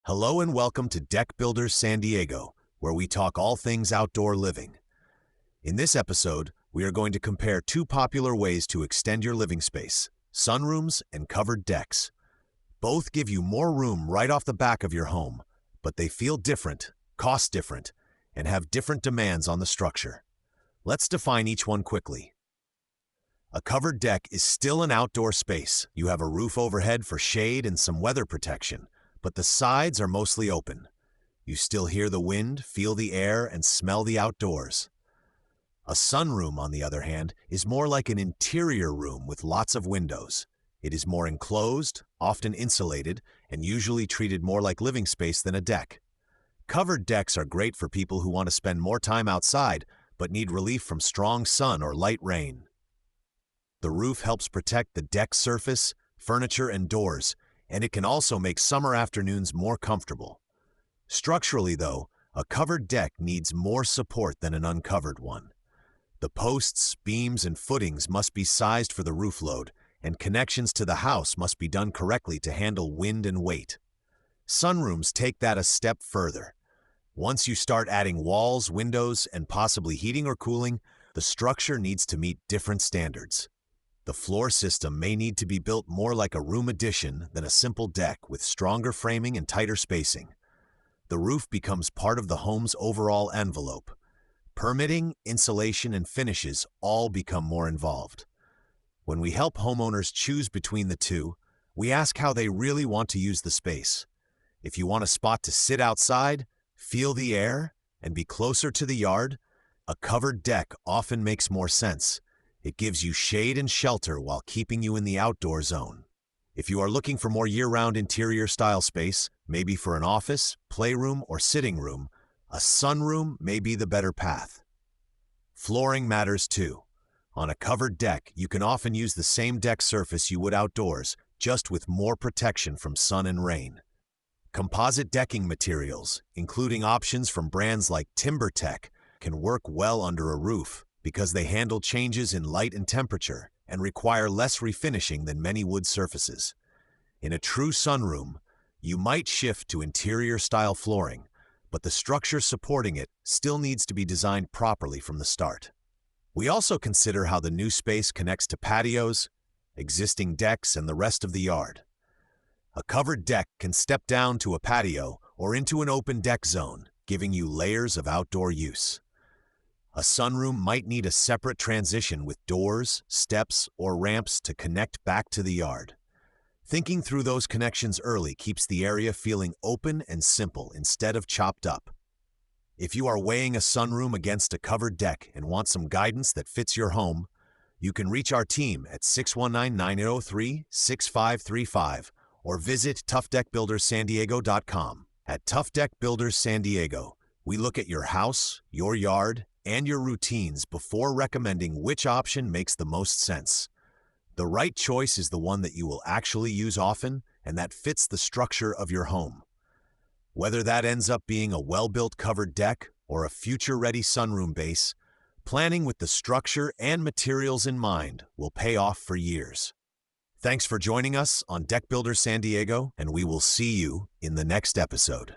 Hello and welcome to Deck Builders San Diego, where we talk all things outdoor living. In this episode, we are going to compare two popular ways to extend your living space, sunrooms and covered decks. Both give you more room right off the back of your home, but they feel different, cost different, and have different demands on the structure. Let's define each one quickly. A covered deck is still an outdoor space. You have a roof overhead for shade and some weather protection, but the sides are mostly open. You still hear the wind, feel the air, and smell the outdoors. A sunroom, on the other hand, is more like an interior room with lots of windows. It is more enclosed, often insulated, and usually treated more like living space than a deck. Covered decks are great for people who want to spend more time outside but need relief from strong sun or light rain. The roof helps protect the deck surface, furniture, and doors, and it can also make summer afternoons more comfortable. Structurally, though, a covered deck needs more support than an uncovered one. The posts, beams, and footings must be sized for the roof load, and connections to the house must be done correctly to handle wind and weight. Sunrooms take that a step further. Once you start adding walls, windows, and possibly heating or cooling, the structure needs to meet different standards. The floor system may need to be built more like a room addition than a simple deck with stronger framing and tighter spacing. The roof becomes part of the home's overall envelope. Permitting, insulation, and finishes all become more involved. When we help homeowners choose between the two, we ask how they really want to use the space. If you want a spot to sit outside, feel the air, and be closer to the yard, a covered deck often makes more sense. It gives you shade and shelter while keeping you in the outdoor zone. If you are looking for more year-round interior style space, maybe for an office, playroom, or sitting room, a sunroom may be the better path. Flooring matters too. On a covered deck, you can often use the same deck surface you would outdoors, just with more protection from sun and rain. Composite decking materials, including options from brands like TimberTech, can work well under a roof, because they handle changes in light and temperature and require less refinishing than many wood surfaces. In a true sunroom, you might shift to interior-style flooring, but the structure supporting it still needs to be designed properly from the start. We also consider how the new space connects to patios, existing decks, and the rest of the yard. A covered deck can step down to a patio or into an open deck zone, giving you layers of outdoor use. A sunroom might need a separate transition with doors, steps, or ramps to connect back to the yard. Thinking through those connections early keeps the area feeling open and simple instead of chopped up. If you are weighing a sunroom against a covered deck and want some guidance that fits your home, you can reach our team at 619-903-6535 or visit toughdeckbuilderssandiego.com. At Tough Deck Builders San Diego, we look at your house, your yard, and your routines before recommending which option makes the most sense. The right choice is the one that you will actually use often and that fits the structure of your home. Whether that ends up being a well-built covered deck or a future-ready sunroom base, planning with the structure and materials in mind will pay off for years. Thanks for joining us on Deck Builders San Diego, and we will see you in the next episode.